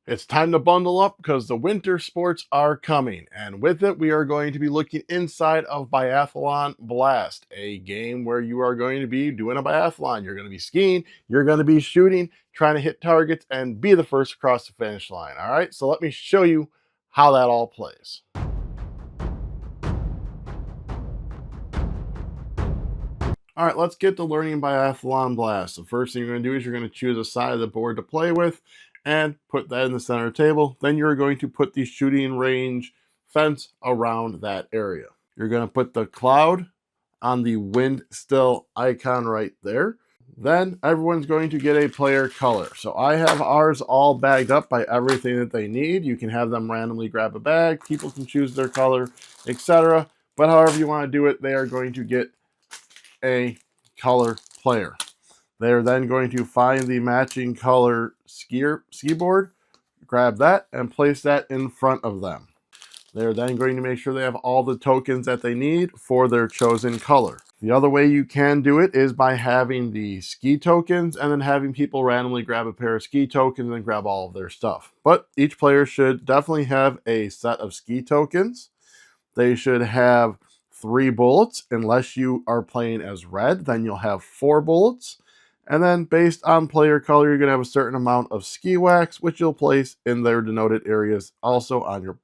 It's time to bundle up because the winter sports are coming. And with it, we are going to be looking inside of Biathlon Blast, a game where you are going to be doing a biathlon. You're going to be skiing, you're going to be shooting, trying to hit targets, and be the first across the finish line. All right, so let me show you how that all plays. All right, let's get to learning Biathlon Blast. The first thing you're going to do is you're going to choose a side of the board to play with and put that in the center of the table. Then you're going to put the shooting range fence around that area. You're going to put the cloud on the wind still icon right there. Then everyone's going to get a player color. So I have ours all bagged up by everything that they need. You can have them randomly grab a bag. People can choose their color, etc. But however you want to do it, they are going to get a color player. They're then going to find the matching color ski board, grab that, and place that in front of them. They're then going to make sure they have all the tokens that they need for their chosen color. The other way you can do it is by having the ski tokens and then having people randomly grab a pair of ski tokens and grab all of their stuff. But each player should definitely have a set of ski tokens. They should have 3 bullets. Unless you are playing as red, then you'll have 4 bullets. And then based on player color, you're going to have a certain amount of ski wax, which you'll place in their denoted areas also on your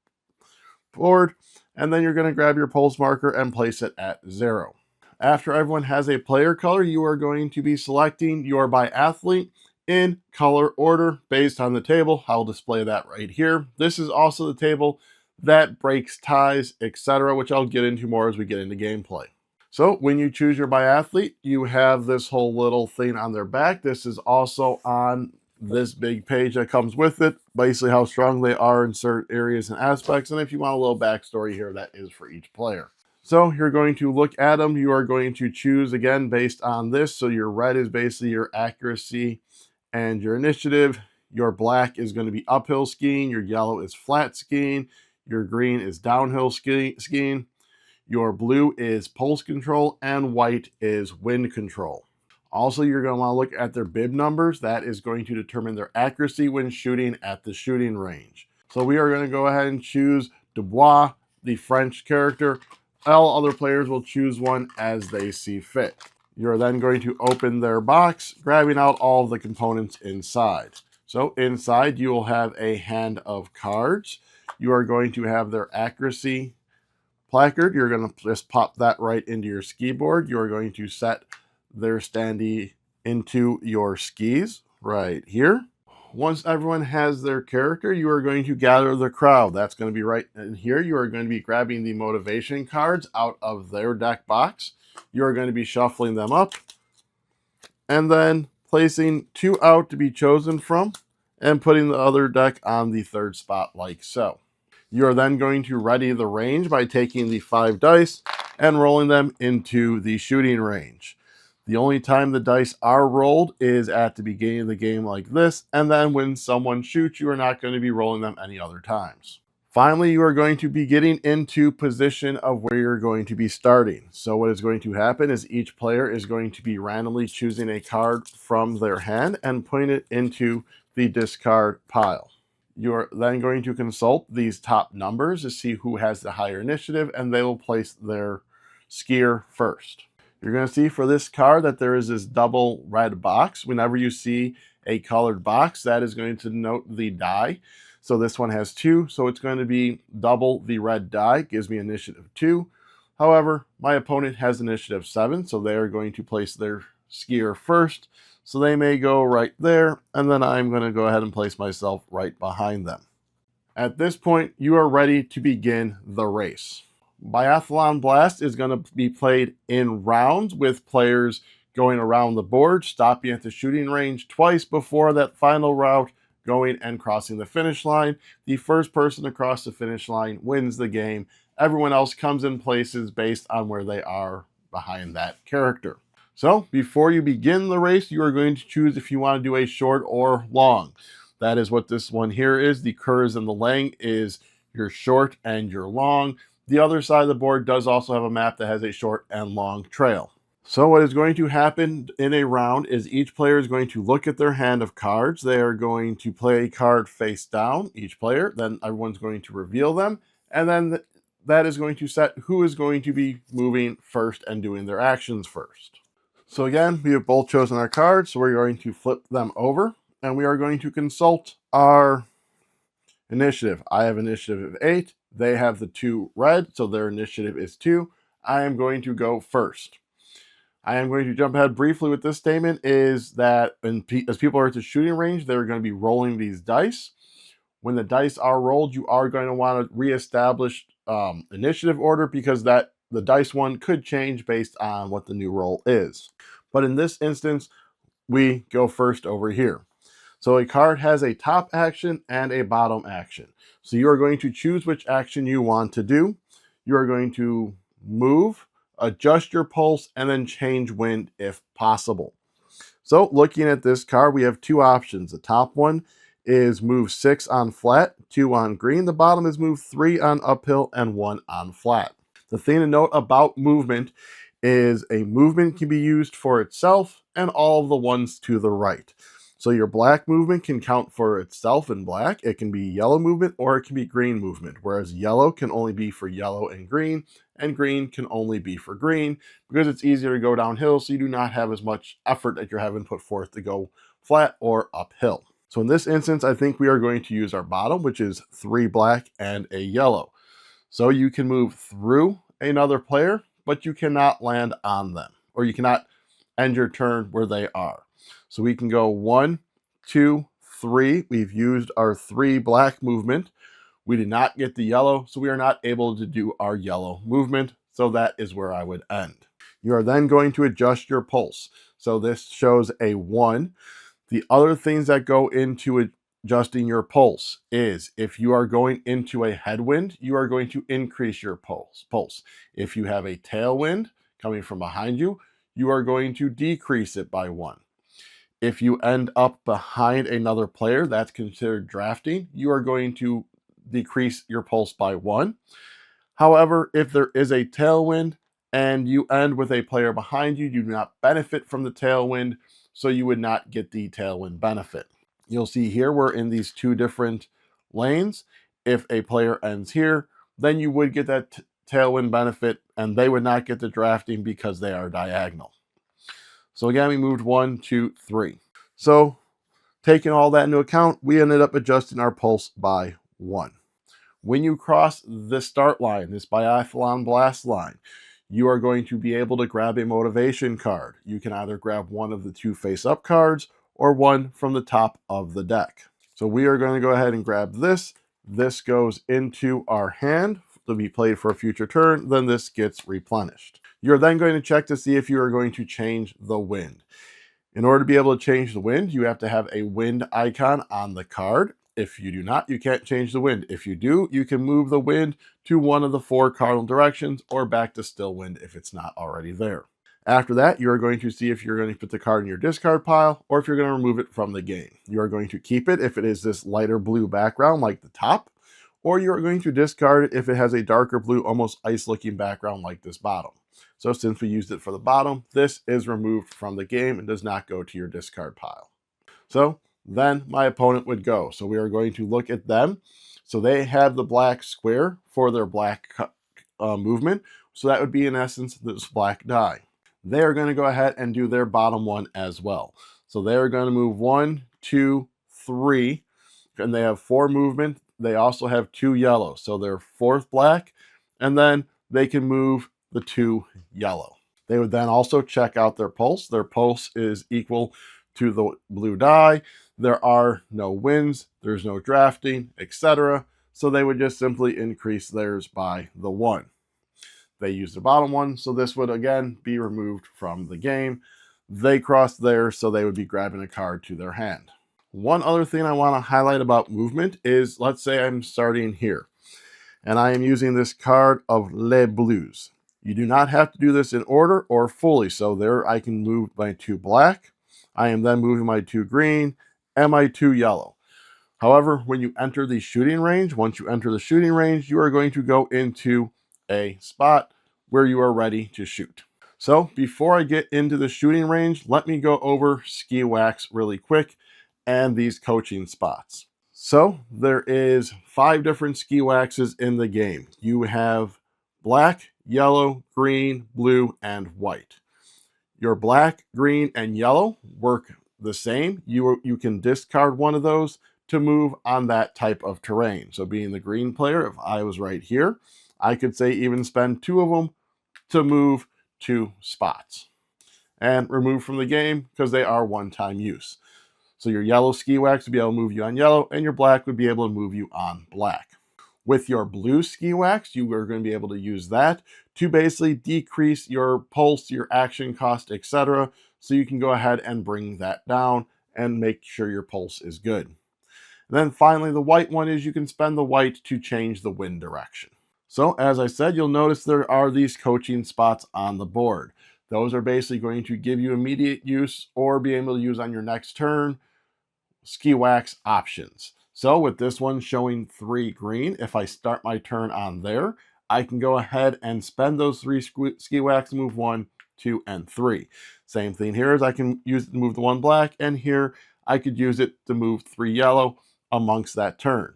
board. And then you're going to grab your pulse marker and place it at 0. After everyone has a player color, you are going to be selecting your biathlete in color order based on the table. I'll display that right here. This is also the table that breaks ties, etc., which I'll get into more as we get into gameplay. So when you choose your biathlete, you have this whole little thing on their back. This is also on this big page that comes with it, basically how strong they are in certain areas and aspects. And if you want a little backstory here, that is for each player. So you're going to look at them. You are going to choose again based on this. So your red is basically your accuracy and your initiative. Your black is going to be uphill skiing. Your yellow is flat skiing. Your green is downhill skiing. Your blue is pulse control, and white is wind control. Also, you're going to want to look at their bib numbers. That is going to determine their accuracy when shooting at the shooting range. So we are going to go ahead and choose Dubois, the French character. All other players will choose one as they see fit. You're then going to open their box, grabbing out all of the components inside. So inside, you will have a hand of cards. You are going to have their accuracy placard. You're going to just pop that right into your ski board. You're going to set their standee into your skis right here. Once everyone has their character, you are going to gather the crowd. That's going to be right in here. You are going to be grabbing the motivation cards out of their deck box. You are going to be shuffling them up and then placing 2 out to be chosen from and putting the other deck on the 3rd spot like so. You are then going to ready the range by taking the 5 dice and rolling them into the shooting range. The only time the dice are rolled is at the beginning of the game like this, and then when someone shoots, you are not going to be rolling them any other times. Finally, you are going to be getting into position of where you're going to be starting. So what is going to happen is each player is going to be randomly choosing a card from their hand and putting it into the discard pile. You're then going to consult these top numbers to see who has the higher initiative, and they will place their skier first. You're going to see for this card that there is this double red box. Whenever you see a colored box, that is going to denote the die. So this one has 2, so it's going to be double the red die, gives me initiative 2. However, my opponent has initiative 7, so they are going to place their skier first. So they may go right there, and then I'm going to go ahead and place myself right behind them. At this point, you are ready to begin the race. Biathlon Blast is going to be played in rounds with players going around the board, stopping at the shooting range twice before that final route, going and crossing the finish line. The first person to cross the finish line wins the game. Everyone else comes in places based on where they are behind that character. So before you begin the race, you are going to choose if you want to do a short or long. That is what this one here is. The Kurz and the Lang is your short and your long. The other side of the board does also have a map that has a short and long trail. So what is going to happen in a round is each player is going to look at their hand of cards. They are going to play a card face down, each player. Then everyone's going to reveal them. And then that is going to set who is going to be moving first and doing their actions first. So again, we have both chosen our cards. So we're going to flip them over. And we are going to consult our initiative. I have initiative of 8. They have the 2 red. So their initiative is 2. I am going to go first. I am going to jump ahead briefly with this statement is that as people are at the shooting range, they're going to be rolling these dice. When the dice are rolled, you are going to want to reestablish initiative order because the dice one could change based on what the new roll is. But in this instance, we go first over here. So a card has a top action and a bottom action. So you are going to choose which action you want to do. You are going to move, adjust your pulse, and then change wind if possible. So looking at this card, we have 2 options. The top one is move 6 on flat, 2 on green. The bottom is move 3 on uphill and 1 on flat. The thing to note about movement is a movement can be used for itself and all of the ones to the right. So your black movement can count for itself in black. It can be yellow movement or it can be green movement, whereas yellow can only be for yellow and green can only be for green because it's easier to go downhill, so you do not have as much effort that you're having put forth to go flat or uphill. So in this instance, I think we are going to use our bottom, which is 3 black and a yellow. So you can move through another player, but you cannot land on them, or you cannot end your turn where they are. So we can go 1, 2, 3. We've used our 3 black movement. We did not get the yellow, so we are not able to do our yellow movement. So that is where I would end. You are then going to adjust your pulse. So this shows a 1. The other things that go into adjusting your pulse is if you are going into a headwind, you are going to increase your pulse. If you have a tailwind coming from behind you, you are going to decrease it by 1. If you end up behind another player, that's considered drafting, you are going to decrease your pulse by 1. However, if there is a tailwind and you end with a player behind you, you do not benefit from the tailwind, so you would not get the tailwind benefit. You'll see here we're in these 2 different lanes. If a player ends here, then you would get that tailwind benefit and they would not get the drafting because they are diagonal. So again, we moved 1, 2, 3. So taking all that into account, we ended up adjusting our pulse by 1. When you cross the start line, this Biathlon Blast line, you are going to be able to grab a motivation card. You can either grab one of the 2 face-up cards or one from the top of the deck. So we are going to go ahead and grab this. This goes into our hand to be played for a future turn. Then this gets replenished. You're then going to check to see if you are going to change the wind. In order to be able to change the wind, you have to have a wind icon on the card. If you do not, you can't change the wind. If you do, you can move the wind to one of the 4 cardinal directions or back to still wind if it's not already there. After that, you are going to see if you're going to put the card in your discard pile or if you're going to remove it from the game. You are going to keep it if it is this lighter blue background like the top, or you are going to discard it if it has a darker blue, almost ice-looking background like this bottom. So since we used it for the bottom, this is removed from the game and does not go to your discard pile. So then my opponent would go. So we are going to look at them. So they have the black square for their black movement. So that would be in essence this black die. They are going to go ahead and do their bottom one as well. So they are going to move 1, 2, 3, and they have 4 movement. They also have 2 yellow. So they're 4th black, and then they can move the 2 yellow. They would then also check out their pulse. Their pulse is equal to the blue die. There are no wins, there's no drafting, etc. So they would just simply increase theirs by the 1. They use the bottom one, so this would again be removed from the game. They crossed theirs, so they would be grabbing a card to their hand. One other thing I want to highlight about movement is, let's say I'm starting here, and I am using this card of Les Bleus. You do not have to do this in order or fully, so there I can move my 2 black. I am then moving my 2 green and my 2 yellow. However, when you enter the shooting range, once you enter the shooting range, you are going to go into a spot where you are ready to shoot. So before I get into the shooting range, let me go over ski wax really quick and these coaching spots. So there is 5 different ski waxes in the game. You have black, yellow, green, blue, and white. Your black, green, and yellow work the same. You can discard one of those to move on that type of terrain. So being the green player, if I was right here, I could say even spend 2 of them to move 2 spots and remove from the game because they are one-time use. So your yellow ski wax would be able to move you on yellow, and your black would be able to move you on black. With your blue ski wax, you are going to be able to use that to basically decrease your pulse, your action cost, etc. So you can go ahead and bring that down and make sure your pulse is good. And then finally, the white one is you can spend the white to change the wind direction. So as I said, you'll notice there are these coaching spots on the board. Those are basically going to give you immediate use or be able to use on your next turn ski wax options. So with this one showing 3 green, if I start my turn on there, I can go ahead and spend those 3 ski wax to move 1, 2, and 3. Same thing here is I can use it to move the 1 black, and here I could use it to move 3 yellow amongst that turn.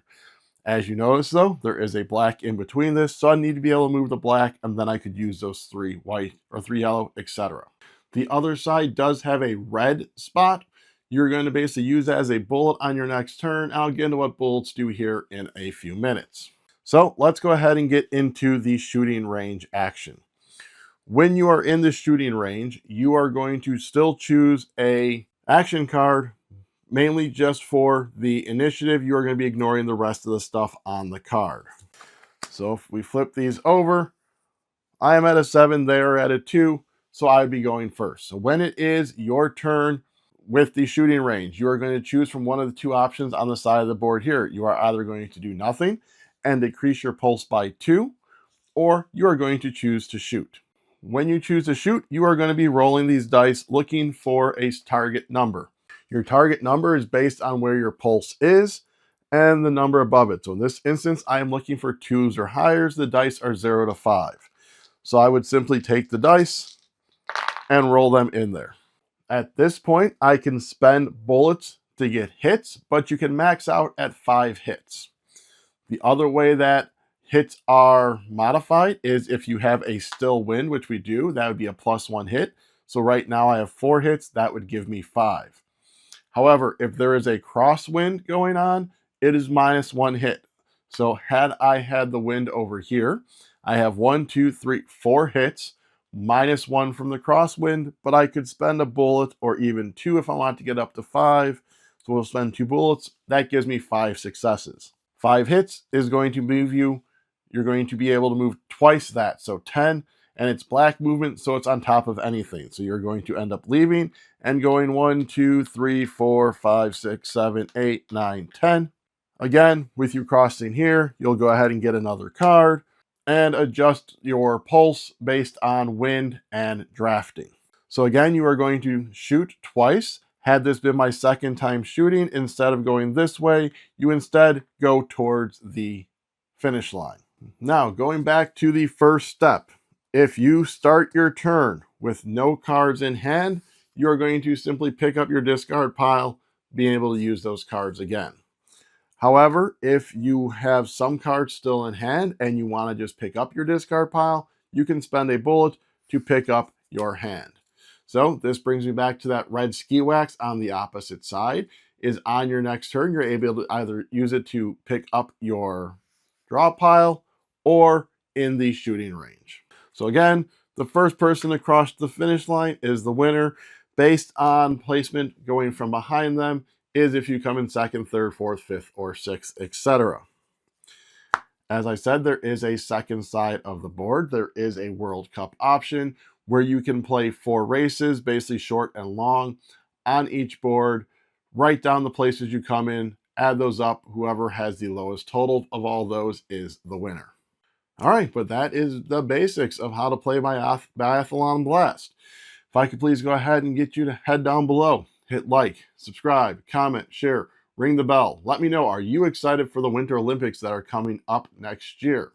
As you notice though, there is a black in between this, so I need to be able to move the black, and then I could use those 3 white or 3 yellow, etc. The other side does have a red spot. You're going to basically use that as a bullet on your next turn. I'll get into what bullets do here in a few minutes. So let's go ahead and get into the shooting range action. When you are in the shooting range, you are going to still choose a action card, mainly just for the initiative. You are going to be ignoring the rest of the stuff on the card. So if we flip these over, I am at a 7, they are at a 2, so I would be going first. So when it is your turn with the shooting range, you are going to choose from one of the 2 options on the side of the board here. You are either going to do nothing and decrease your pulse by 2, or you are going to choose to shoot. When you choose to shoot, you are going to be rolling these dice looking for a target number. Your target number is based on where your pulse is and the number above it. So in this instance, I am looking for 2s or higher. The dice are 0 to 5. So I would simply take the dice and roll them in there. At this point, I can spend bullets to get hits, but you can max out at 5 hits. The other way that hits are modified is if you have a still wind, which we do, that would be a +1 hit. So right now I have 4 hits, that would give me 5. However, if there is a crosswind going on, it is -1 hit. So had I had the wind over here, I have 1, 2, 3, 4 hits, -1 from the crosswind, but I could spend a bullet or even 2 if I want to get up to 5. So we'll spend 2 bullets. That gives me 5 successes. 5 hits is going to move you. You're going to be able to move twice that, so 10, and it's black movement, so it's on top of anything. So you're going to end up leaving and going 1, 2, 3, 4, 5, 6, 7, 8, 9, 10. Again, with you crossing here, you'll go ahead and get another card and adjust your pulse based on wind and drafting. So again, you are going to shoot twice. Had this been my second time shooting, instead of going this way, you instead go towards the finish line. Now, going back to the first step, if you start your turn with no cards in hand, you are going to simply pick up your discard pile, being able to use those cards again. However, if you have some cards still in hand and you want to just pick up your discard pile, you can spend a bullet to pick up your hand. So this brings me back to that red ski wax on the opposite side. Is on your next turn, you're able to either use it to pick up your draw pile or in the shooting range. So again, the first person to cross the finish line is the winner. Based on placement going from behind them is if you come in second, third, fourth, fifth, or sixth, etc. As I said, there is a second side of the board. There is a World Cup option where you can play 4 races, basically short and long, on each board. Write down the places you come in, add those up. Whoever has the lowest total of all those is the winner. All right, but that is the basics of how to play Biathlon Blast. If I could please go ahead and get you to head down below, hit like, subscribe, comment, share, ring the bell. Let me know, are you excited for the Winter Olympics that are coming up next year?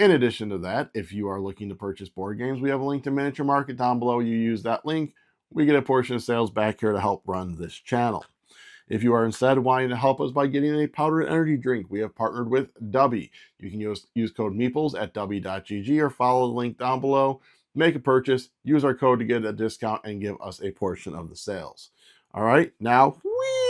In addition to that, if you are looking to purchase board games, we have a link to Miniature Market down below. You use that link, we get a portion of sales back here to help run this channel. If you are instead wanting to help us by getting a powdered energy drink, we have partnered with Dubby. You can use code MEEPLES at dubby.gg or follow the link down below. Make a purchase, use our code to get a discount, and give us a portion of the sales. All right, now, whee!